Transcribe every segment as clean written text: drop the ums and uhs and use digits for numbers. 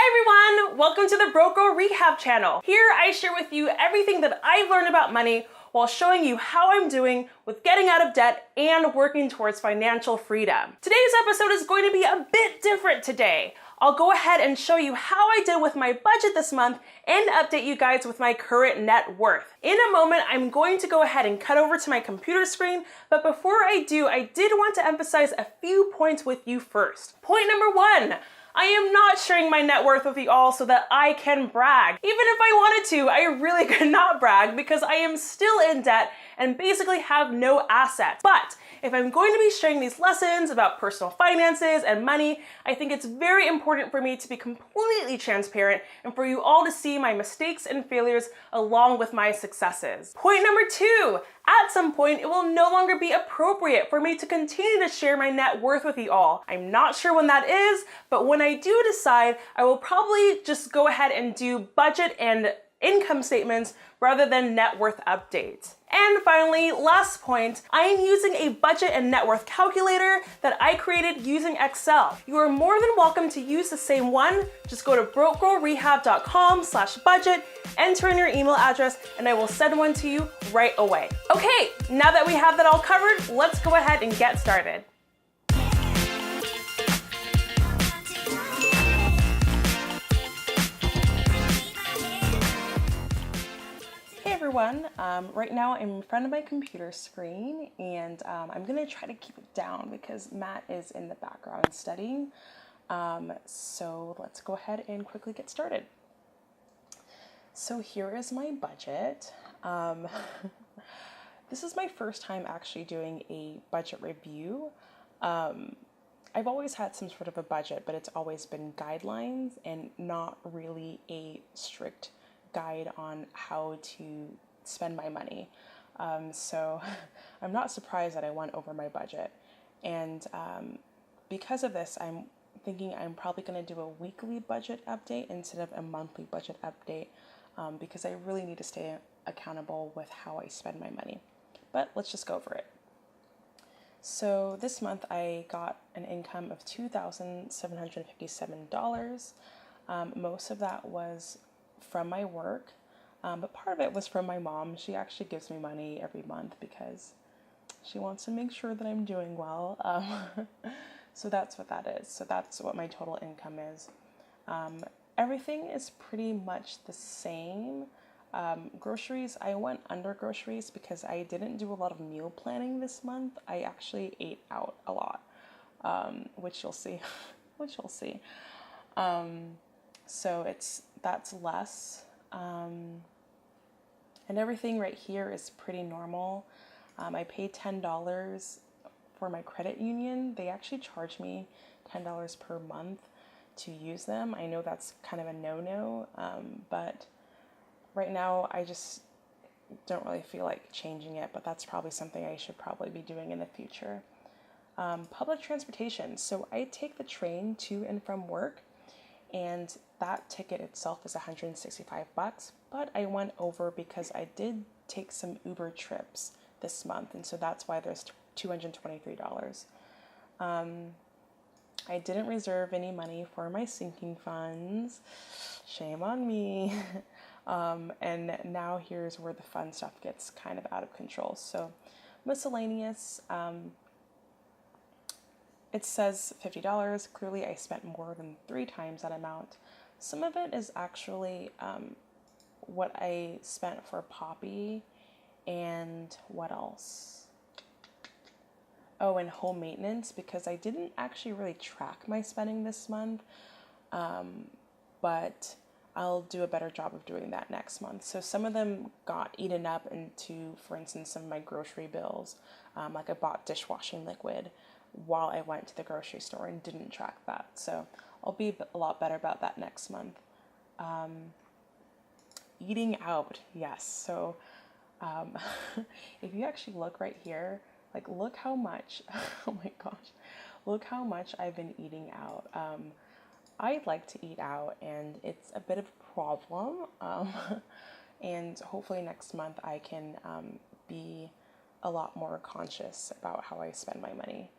Hi everyone, welcome to the Broke Girl Rehab channel. Here I share with you everything that I've learned about money while showing you how I'm doing with getting out of debt and working towards financial freedom. Today's episode is going to be a bit different today. I'll go ahead and show you how I did with my budget this month and update you guys with my current net worth. In a moment, I'm going to go ahead and cut over to my computer screen, but before I do, I did want to emphasize a few points with you first. Point number one, I am not sharing my net worth with you all so that I can brag. Even if I wanted to, I really could not brag because I am still in debt and basically have no assets. But if I'm going to be sharing these lessons about personal finances and money, I think it's very important for me to be completely transparent and for you all to see my mistakes and failures along with my successes. Point number two, at some point, it will no longer be appropriate for me to continue to share my net worth with you all. I'm not sure when that is, but when I do decide, I will probably just go ahead and do budget and income statements rather than net worth updates. And finally, last point, I am using a budget and net worth calculator that I created using Excel. You are more than welcome to use the same one. Just go to brokegirlrehab.com/budget, enter in your email address, and I will send one to you right away. Okay, now that we have that all covered, let's go ahead and get started. Hey everyone, right now I'm in front of my computer screen and I'm gonna try to keep it down because Matt is in the background studying. So let's go ahead and quickly get started. So here is my budget. This is my first time actually doing a budget review. I've always had some sort of a budget, but it's always been guidelines and not really a strict guide on how to spend my money. So I'm not surprised that I went over my budget. And because of this, I'm thinking I'm probably going to do a weekly budget update instead of a monthly budget update because I really need to stay accountable with how I spend my money. But let's just go over it. So this month I got an income of $2,757. Most of that was from my work, but part of it was from my mom. She actually gives me money every month because she wants to make sure that I'm doing well. So that's what that is. So that's what my total income is. Everything is pretty much the same. Groceries, I went under groceries because I didn't do a lot of meal planning this month. I actually ate out a lot, which you'll see, So that's less. And everything right here is pretty normal. I pay $10 for my credit union. They actually charge me $10 per month to use them. I know that's kind of a no-no, but right now I just don't really feel like changing it, but that's probably something I should probably be doing in the future. Public transportation. So I take the train to and from work, and that ticket itself is $165, but I went over because I did take some Uber trips this month, and so that's why there's $223. I didn't reserve any money for my sinking funds. Shame on me. And now here's where the fun stuff gets kind of out of control. So miscellaneous, it says $50. Clearly I spent more than 3 times that amount. Some of it is actually what I spent for Poppy, and what else? Oh, and home maintenance, because I didn't actually really track my spending this month, but I'll do a better job of doing that next month. So some of them got eaten up into, for instance, some of my grocery bills. Like I bought dishwashing liquid while I went to the grocery store and didn't track that. So I'll be a lot better about that next month. Eating out, yes. So if you actually look right here, like look how much, oh my gosh, look how much I've been eating out. I like to eat out and it's a bit of a problem. And hopefully next month I can be a lot more conscious about how I spend my money.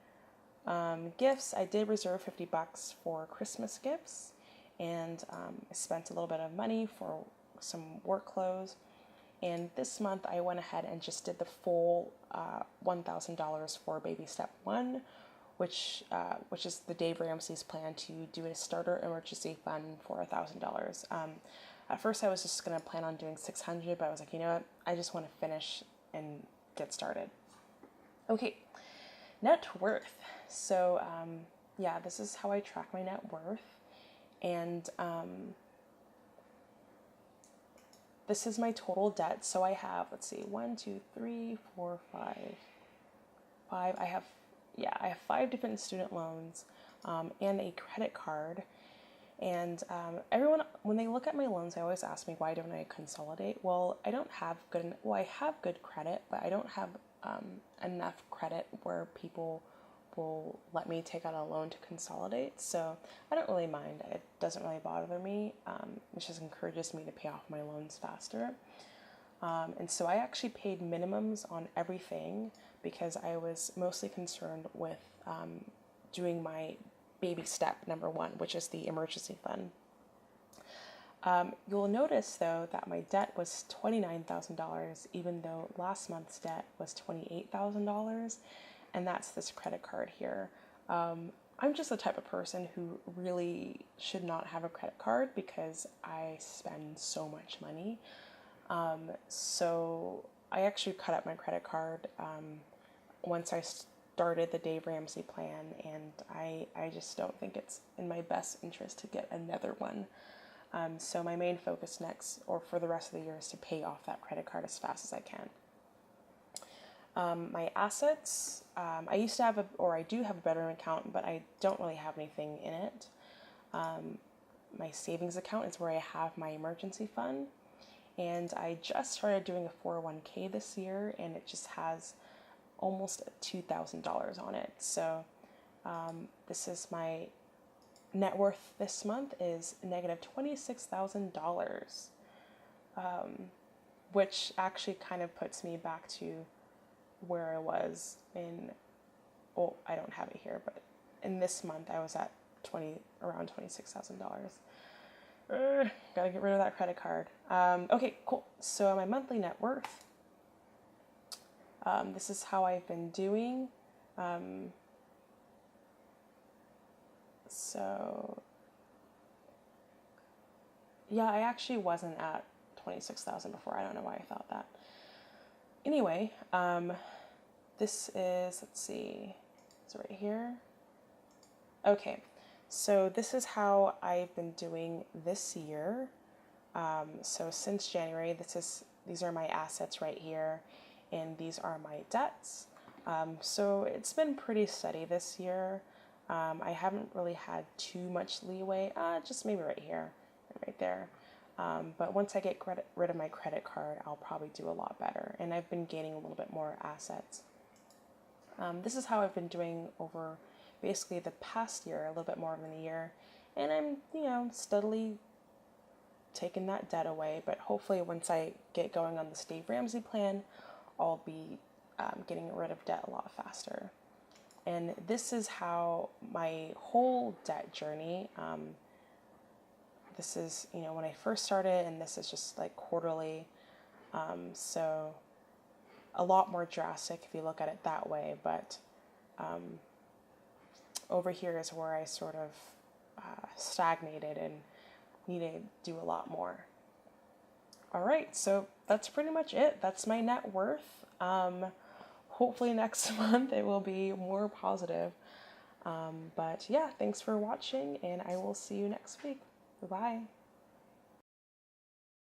Gifts, I did reserve $50 for Christmas gifts, and I spent a little bit of money for some work clothes. And this month I went ahead and just did the full $1,000 for baby step 1, which is the Dave Ramsey's plan to do a starter emergency fund for $1,000. At first I was just gonna plan on doing 600, but I was like, you know what? I just want to finish and get started. Okay, net worth. So yeah, this is how I track my net worth, and this is my total debt. So I have, let's see, 1, 2, 3, 4, 5. I have 5 different student loans and a credit card. And everyone, when they look at my loans, they always ask me, why don't I consolidate? Well, I have good credit, but I don't have enough credit where people will let me take out a loan to consolidate. So I don't really mind. It doesn't really bother me. It just encourages me to pay off my loans faster. And so I actually paid minimums on everything because I was mostly concerned with doing my baby step number 1, which is the emergency fund. You'll notice though that my debt was $29,000, even though last month's debt was $28,000, and that's this credit card here. I'm just the type of person who really should not have a credit card because I spend so much money. So I actually cut up my credit card once I started the Dave Ramsey plan, and I just don't think it's in my best interest to get another one. So my main focus next, or for the rest of the year, is to pay off that credit card as fast as I can. My assets, I used to have I do have a Betterment account, but I don't really have anything in it. My savings account is where I have my emergency fund, and I just started doing a 401k this year, and it just has almost $2,000 on it. So this is my net worth this month is negative $26,000, which actually kind of puts me back to where I was I don't have it here, but in this month I was at around $26,000. Gotta get rid of that credit card. Okay, cool. So my monthly net worth. This is how I've been doing. So yeah, I actually wasn't at 26,000 before. I don't know why I thought that. Anyway, this is, let's see, it's right here. Okay, so this is how I've been doing this year. So since January, these are my assets right here, and these are my debts. So it's been pretty steady this year. I haven't really had too much leeway, just maybe right here and right there. But once I get rid of my credit card, I'll probably do a lot better. And I've been gaining a little bit more assets. This is how I've been doing over basically the past year, a little bit more than a year. And I'm, steadily taking that debt away. But hopefully once I get going on the Dave Ramsey plan, I'll be getting rid of debt a lot faster. And this is how my whole debt journey, this is, when I first started, and this is just like quarterly. So a lot more drastic if you look at it that way. But over here is where I sort of stagnated and needed to do a lot more. All right, so that's pretty much it. That's my net worth. Hopefully next month it will be more positive. But yeah, thanks for watching, and I will see you next week. Bye-bye.